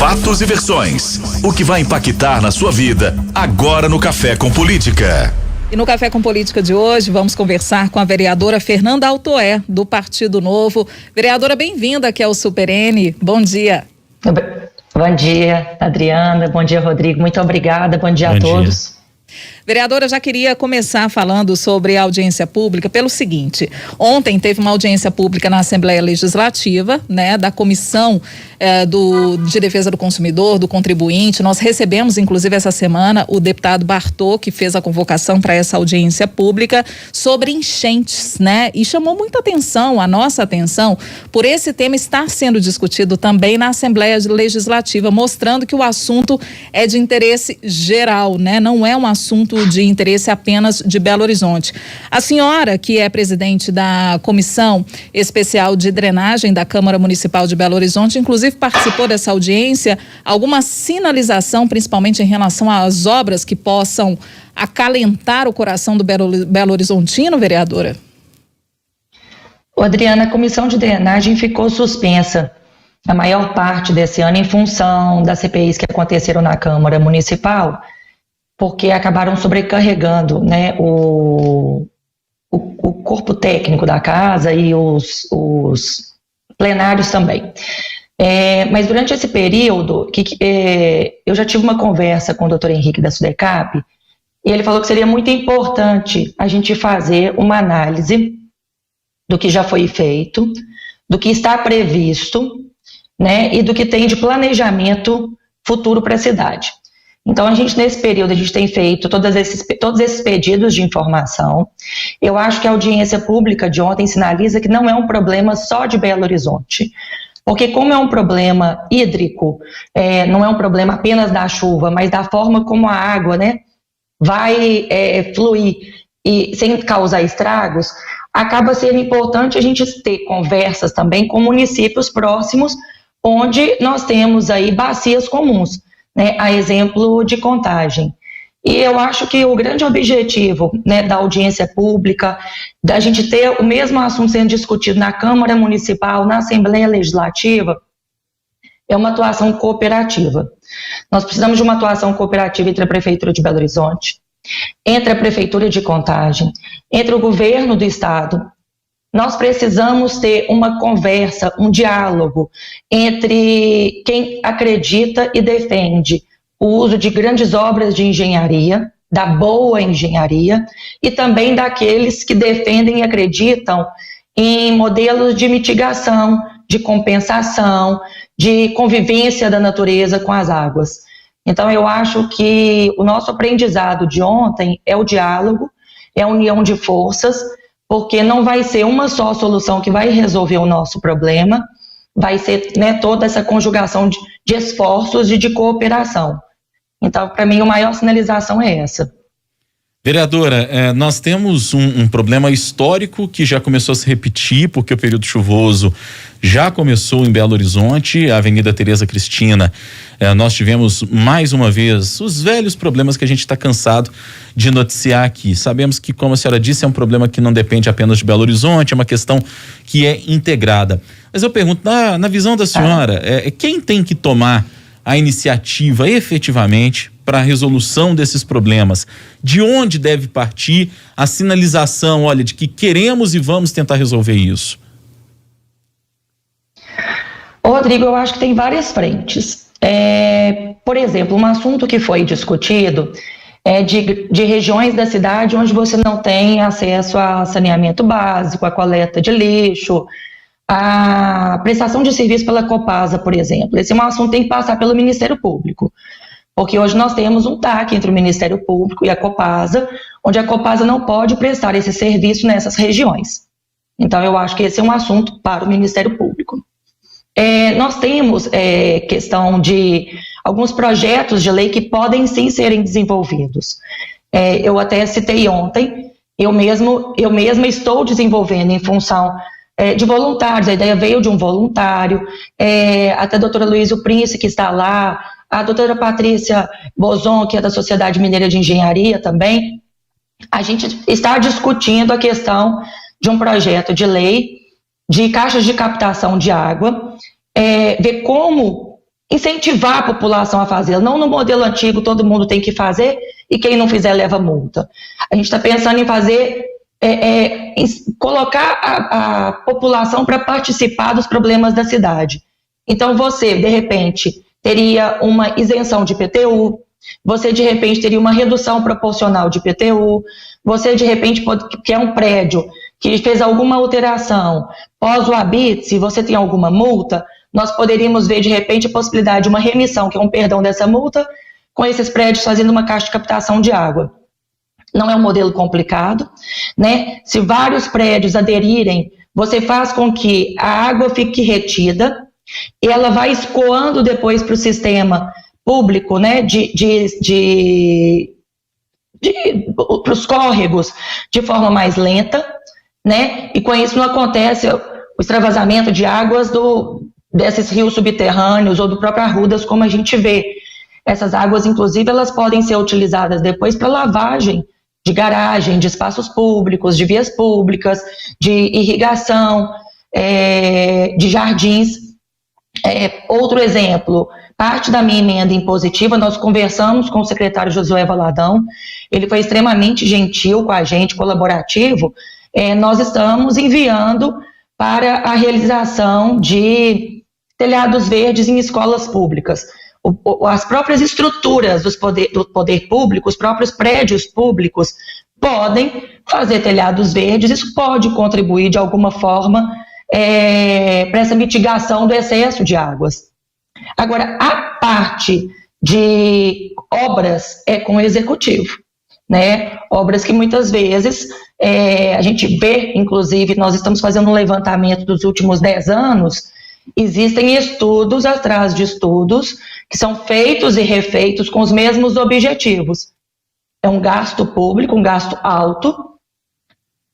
Fatos e versões. O que vai impactar na sua vida agora no Café com Política. E no Café com Política de hoje vamos conversar com a vereadora Fernanda Altoé, do Partido Novo. Vereadora, bem-vinda aqui ao Super N. Bom dia. Bom dia, Adriana. Bom dia, Rodrigo. Muito obrigada. Bom dia a todos. Vereadora, já queria começar falando sobre a audiência pública pelo seguinte: ontem teve uma audiência pública na Assembleia Legislativa, né, da Comissão de Defesa do Consumidor, do Contribuinte. Nós recebemos, inclusive, essa semana, o deputado Bartô, que fez a convocação para essa audiência pública sobre enchentes, né? E chamou muita atenção, a nossa atenção, por esse tema estar sendo discutido também na Assembleia Legislativa, mostrando que o assunto é de interesse geral, né? Não é um assunto de interesse apenas de Belo Horizonte. A senhora, que é presidente da Comissão Especial de Drenagem da Câmara Municipal de Belo Horizonte, inclusive participou dessa audiência. Alguma sinalização, principalmente em relação às obras que possam acalentar o coração do Belo Horizontino, vereadora? Adriana, a Comissão de Drenagem ficou suspensa a maior parte desse ano em função das CPIs que aconteceram na Câmara Municipal, porque acabaram sobrecarregando, né, o corpo técnico da casa e os plenários também. Mas durante esse período, eu já tive uma conversa com o Dr. Henrique da Sudecap, e ele falou que seria muito importante a gente fazer uma análise do que já foi feito, do que está previsto, né, e do que tem de planejamento futuro para a cidade. Então, nesse período, a gente tem feito todos esses pedidos de informação. Eu acho que a audiência pública de ontem sinaliza que não é um problema só de Belo Horizonte, porque como é um problema hídrico, não é um problema apenas da chuva, mas da forma como a água, né, vai fluir e sem causar estragos, acaba sendo importante a gente ter conversas também com municípios próximos, onde nós temos aí bacias comuns, né, a exemplo de Contagem. E eu acho que o grande objetivo, né, da audiência pública, da gente ter o mesmo assunto sendo discutido na Câmara Municipal, na Assembleia Legislativa, é uma atuação cooperativa. Nós precisamos de uma atuação cooperativa entre a Prefeitura de Belo Horizonte, entre a Prefeitura de Contagem, entre o governo do Estado. Nós precisamos ter uma conversa, um diálogo entre quem acredita e defende o uso de grandes obras de engenharia, da boa engenharia, e também daqueles que defendem e acreditam em modelos de mitigação, de compensação, de convivência da natureza com as águas. Então, eu acho que o nosso aprendizado de ontem é o diálogo, é a união de forças, porque não vai ser uma só solução que vai resolver o nosso problema, vai ser, né, toda essa conjugação de esforços e de cooperação. Então, para mim, a maior sinalização é essa. Vereadora, nós temos um problema histórico que já começou a se repetir, porque o período chuvoso já começou em Belo Horizonte, a Avenida Tereza Cristina. Nós tivemos mais uma vez os velhos problemas que a gente está cansado de noticiar aqui. Sabemos que, como a senhora disse, é um problema que não depende apenas de Belo Horizonte, é uma questão que é integrada. Mas eu pergunto, na visão da senhora, quem tem que tomar a iniciativa efetivamente para a resolução desses problemas? De onde deve partir a sinalização, olha, de que queremos e vamos tentar resolver isso? Rodrigo, eu acho que tem várias frentes. Por exemplo, um assunto que foi discutido é de regiões da cidade onde você não tem acesso a saneamento básico, a coleta de lixo, a prestação de serviço pela Copasa, por exemplo. Esse é um assunto que tem que passar pelo Ministério Público, porque hoje nós temos um TAC entre o Ministério Público e a Copasa, onde a Copasa não pode prestar esse serviço nessas regiões. Então, eu acho que esse é um assunto para o Ministério Público. Nós temos questão de alguns projetos de lei que podem sim serem desenvolvidos. Eu até citei ontem, eu mesma estou desenvolvendo em função de voluntários. A ideia veio de um voluntário, até a doutora Luísa Prince, que está lá, a doutora Patrícia Bozon, que é da Sociedade Mineira de Engenharia também. A gente está discutindo a questão de um projeto de lei de caixas de captação de água, ver como incentivar a população a fazer, não no modelo antigo, todo mundo tem que fazer e quem não fizer leva multa. A gente está pensando em fazer, em colocar a população para participar dos problemas da cidade. Então você, de repente, teria uma isenção de IPTU, você de repente teria uma redução proporcional de IPTU, você de repente quer um prédio que fez alguma alteração pós o habite, se você tem alguma multa, nós poderíamos ver de repente a possibilidade de uma remissão, que é um perdão dessa multa, com esses prédios fazendo uma caixa de captação de água. Não é um modelo complicado, né? Se vários prédios aderirem, você faz com que a água fique retida, e ela vai escoando depois para o sistema público, né, para os córregos de forma mais lenta, né, e com isso não acontece o extravasamento de águas desses rios subterrâneos ou do próprio Arrudas, como a gente vê. Essas águas, inclusive, elas podem ser utilizadas depois para lavagem de garagem, de espaços públicos, de vias públicas, de irrigação, de jardins. Outro exemplo, parte da minha emenda impositiva, nós conversamos com o secretário Josué Valadão, ele foi extremamente gentil com a gente, colaborativo, nós estamos enviando para a realização de telhados verdes em escolas públicas. As próprias estruturas do poder público, os próprios prédios públicos podem fazer telhados verdes, isso pode contribuir de alguma forma para essa mitigação do excesso de águas. Agora, a parte de obras é com o executivo, né? Obras que muitas vezes a gente vê, inclusive, nós estamos fazendo um levantamento dos últimos 10 anos, existem estudos atrás de estudos que são feitos e refeitos com os mesmos objetivos. É um gasto público, um gasto alto,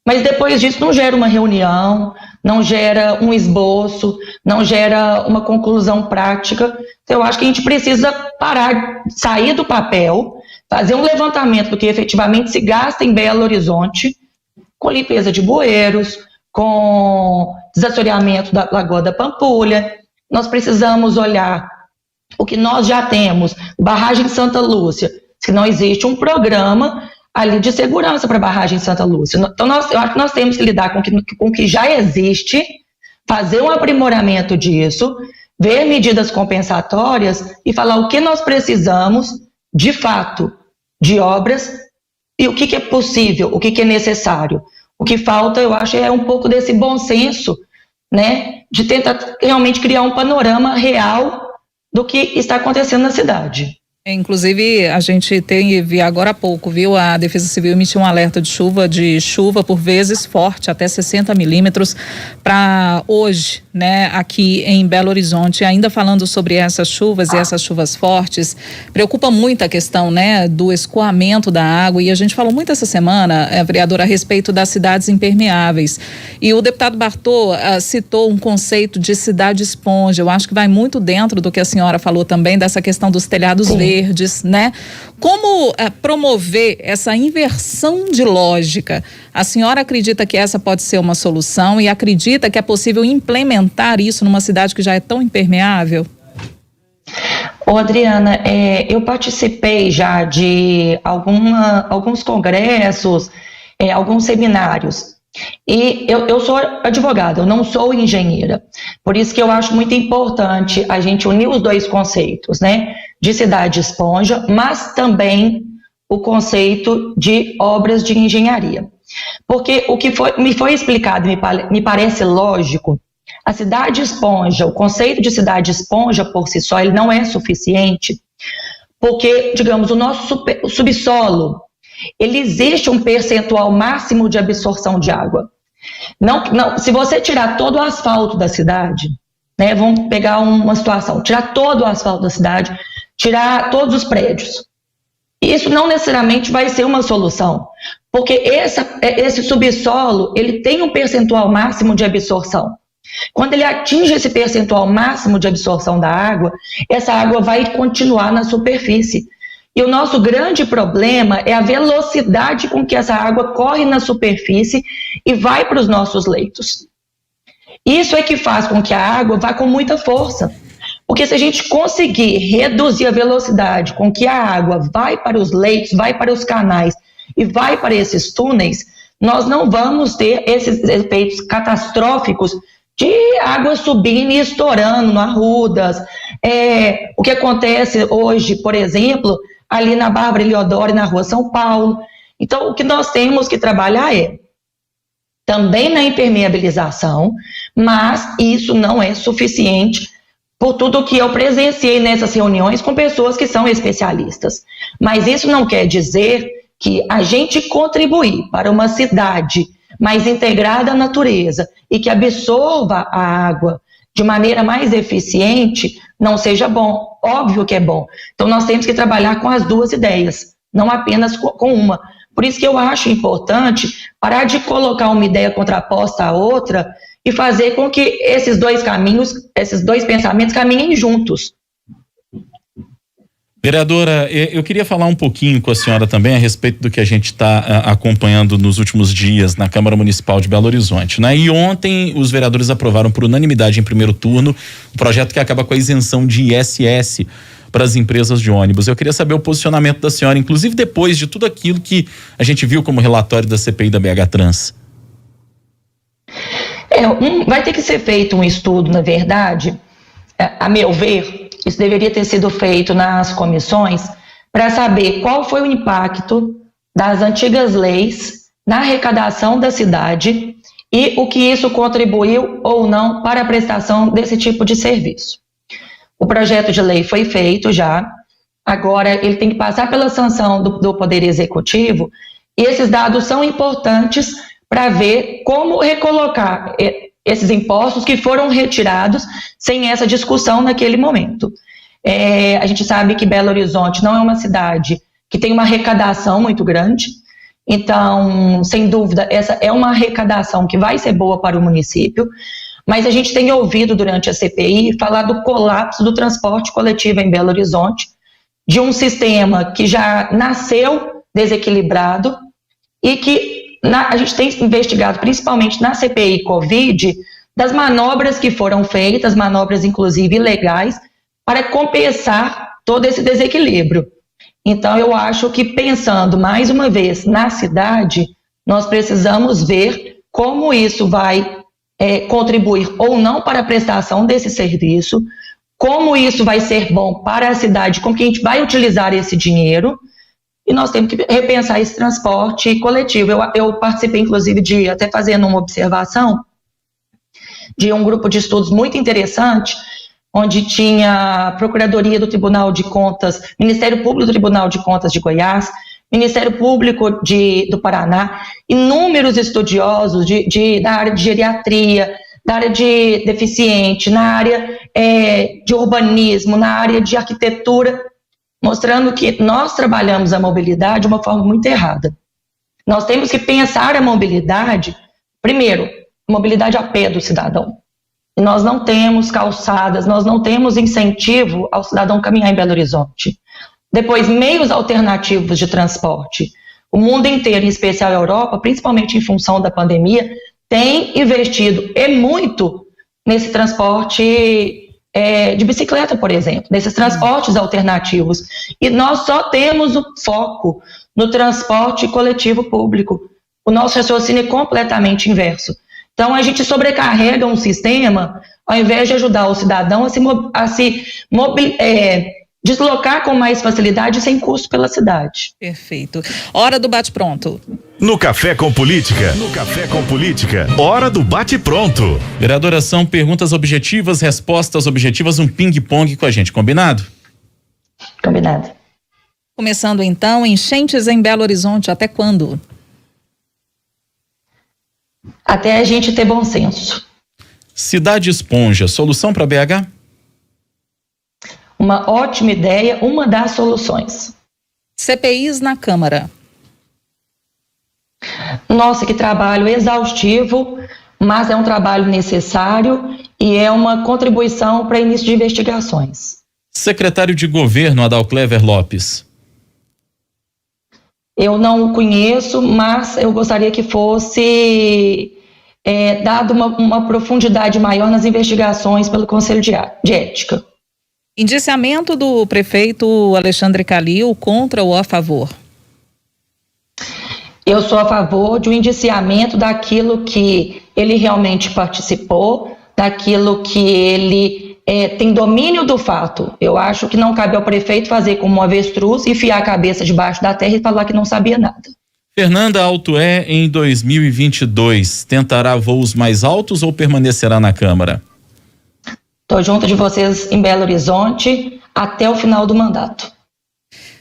mas depois disso não gera uma reunião, não gera um esboço, não gera uma conclusão prática. Então, eu acho que a gente precisa parar, sair do papel, fazer um levantamento do que efetivamente se gasta em Belo Horizonte, com limpeza de bueiros, com desassoreamento da Lagoa da Pampulha. Nós precisamos olhar o que nós já temos, barragem Santa Lúcia, se não existe um programa ali de segurança para a barragem Santa Lúcia. Então, eu acho que nós temos que lidar com o que já existe, fazer um aprimoramento disso, ver medidas compensatórias e falar o que nós precisamos, de fato, de obras e o que é possível, o que é necessário. O que falta, eu acho, é um pouco desse bom senso, né, de tentar realmente criar um panorama real do que está acontecendo na cidade. Inclusive, a gente teve agora há pouco, viu? A Defesa Civil emitiu um alerta de chuva por vezes forte, até 60 milímetros, para hoje, né? Aqui em Belo Horizonte. Ainda falando sobre essas chuvas e essas chuvas fortes, preocupa muito a questão, né? Do escoamento da água, e a gente falou muito essa semana, vereadora, a respeito das cidades impermeáveis. E o deputado Bartô citou um conceito de cidade esponja. Eu acho que vai muito dentro do que a senhora falou também, dessa questão dos telhados verdes. Né? Como promover essa inversão de lógica? A senhora acredita que essa pode ser uma solução e acredita que é possível implementar isso numa cidade que já é tão impermeável? Ô, Adriana, eu participei já de alguns congressos, alguns seminários. E eu sou advogada, eu não sou engenheira. Por isso que eu acho muito importante a gente unir os dois conceitos, né? De cidade esponja, mas também o conceito de obras de engenharia. Porque o que me foi explicado, me parece lógico, a cidade esponja, o conceito de cidade esponja por si só, ele não é suficiente, porque, digamos, o nosso subsolo, ele existe um percentual máximo de absorção de água. Não, se você tirar todo o asfalto da cidade, né, vamos pegar uma situação, tirar todo o asfalto da cidade, tirar todos os prédios, isso não necessariamente vai ser uma solução, porque esse subsolo, ele tem um percentual máximo de absorção. Quando ele atinge esse percentual máximo de absorção da água, essa água vai continuar na superfície. E o nosso grande problema é a velocidade com que essa água corre na superfície e vai para os nossos leitos. Isso é que faz com que a água vá com muita força. Porque se a gente conseguir reduzir a velocidade com que a água vai para os leitos, vai para os canais e vai para esses túneis, nós não vamos ter esses efeitos catastróficos de água subindo e estourando no Arrudas. O que acontece hoje, por exemplo, ali na Bárbara Eliodoro e na Rua São Paulo. Então, o que nós temos que trabalhar também na impermeabilização, mas isso não é suficiente por tudo que eu presenciei nessas reuniões com pessoas que são especialistas. Mas isso não quer dizer que a gente contribuir para uma cidade mais integrada à natureza e que absorva a água de maneira mais eficiente não seja bom. Óbvio que é bom. Então nós temos que trabalhar com as duas ideias, não apenas com uma. Por isso que eu acho importante parar de colocar uma ideia contraposta à outra e fazer com que esses dois caminhos, esses dois pensamentos caminhem juntos. Vereadora, eu queria falar um pouquinho com a senhora também a respeito do que a gente está acompanhando nos últimos dias na Câmara Municipal de Belo Horizonte, né? E ontem os vereadores aprovaram por unanimidade em primeiro turno um projeto que acaba com a isenção de ISS para as empresas de ônibus. Eu queria saber o posicionamento da senhora, inclusive depois de tudo aquilo que a gente viu como relatório da CPI da BH Trans. Vai ter que ser feito um estudo, na verdade, a meu ver, isso deveria ter sido feito nas comissões para saber qual foi o impacto das antigas leis na arrecadação da cidade e o que isso contribuiu ou não para a prestação desse tipo de serviço. O projeto de lei foi feito já, agora ele tem que passar pela sanção do Poder Executivo e esses dados são importantes para ver como recolocar esses impostos que foram retirados sem essa discussão naquele momento. A gente sabe que Belo Horizonte não é uma cidade que tem uma arrecadação muito grande, então, sem dúvida, essa é uma arrecadação que vai ser boa para o município, mas a gente tem ouvido durante a CPI falar do colapso do transporte coletivo em Belo Horizonte, de um sistema que já nasceu desequilibrado e que a gente tem investigado, principalmente na CPI Covid, das manobras que foram feitas, manobras inclusive ilegais, para compensar todo esse desequilíbrio. Então, eu acho que pensando mais uma vez na cidade, nós precisamos ver como isso vai contribuir ou não para a prestação desse serviço, como isso vai ser bom para a cidade, como que a gente vai utilizar esse dinheiro, e nós temos que repensar esse transporte coletivo. Eu participei, inclusive, de até fazendo uma observação de um grupo de estudos muito interessante, onde tinha a Procuradoria do Tribunal de Contas, Ministério Público do Tribunal de Contas de Goiás, Ministério Público do Paraná, inúmeros estudiosos da área de geriatria, da área de deficiente, na área de urbanismo, na área de arquitetura, mostrando que nós trabalhamos a mobilidade de uma forma muito errada. Nós temos que pensar a mobilidade, primeiro, mobilidade a pé do cidadão. Nós não temos calçadas, nós não temos incentivo ao cidadão caminhar em Belo Horizonte. Depois, meios alternativos de transporte. O mundo inteiro, em especial a Europa, principalmente em função da pandemia, tem investido muito nesse transporte de bicicleta, por exemplo, nesses transportes alternativos. E nós só temos o foco no transporte coletivo público. O nosso raciocínio é completamente inverso. Então, a gente sobrecarrega um sistema, ao invés de ajudar o cidadão a se deslocar com mais facilidade e sem custo pela cidade. Perfeito. Hora do bate-pronto. No Café com Política. No Café com Política. Hora do bate-pronto. Vereadora, são perguntas objetivas, respostas objetivas, um ping-pong com a gente, combinado? Combinado. Começando então, enchentes em Belo Horizonte, até quando? Até a gente ter bom senso. Cidade Esponja, solução para BH? Uma ótima ideia, uma das soluções. CPIs na Câmara. Nossa, que trabalho exaustivo, mas é um trabalho necessário e é uma contribuição para início de investigações. Secretário de Governo, Adalclever Lopes. Eu não o conheço, mas eu gostaria que fosse dado uma profundidade maior nas investigações pelo Conselho de Ética. Indiciamento do prefeito Alexandre Calil contra ou a favor? Eu sou a favor de um indiciamento daquilo que ele realmente participou, daquilo que ele tem domínio do fato. Eu acho que não cabe ao prefeito fazer como um avestruz, enfiar a cabeça debaixo da terra e falar que não sabia nada. Fernanda Altoé, em 2022, tentará voos mais altos ou permanecerá na Câmara? Estou junto de vocês em Belo Horizonte até o final do mandato.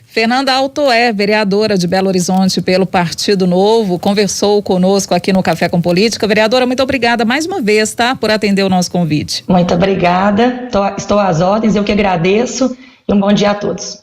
Fernanda Altoé, vereadora de Belo Horizonte pelo Partido Novo, conversou conosco aqui no Café com Política. Vereadora, muito obrigada mais uma vez, tá? Por atender o nosso convite. Muito obrigada, estou às ordens, eu que agradeço e um bom dia a todos.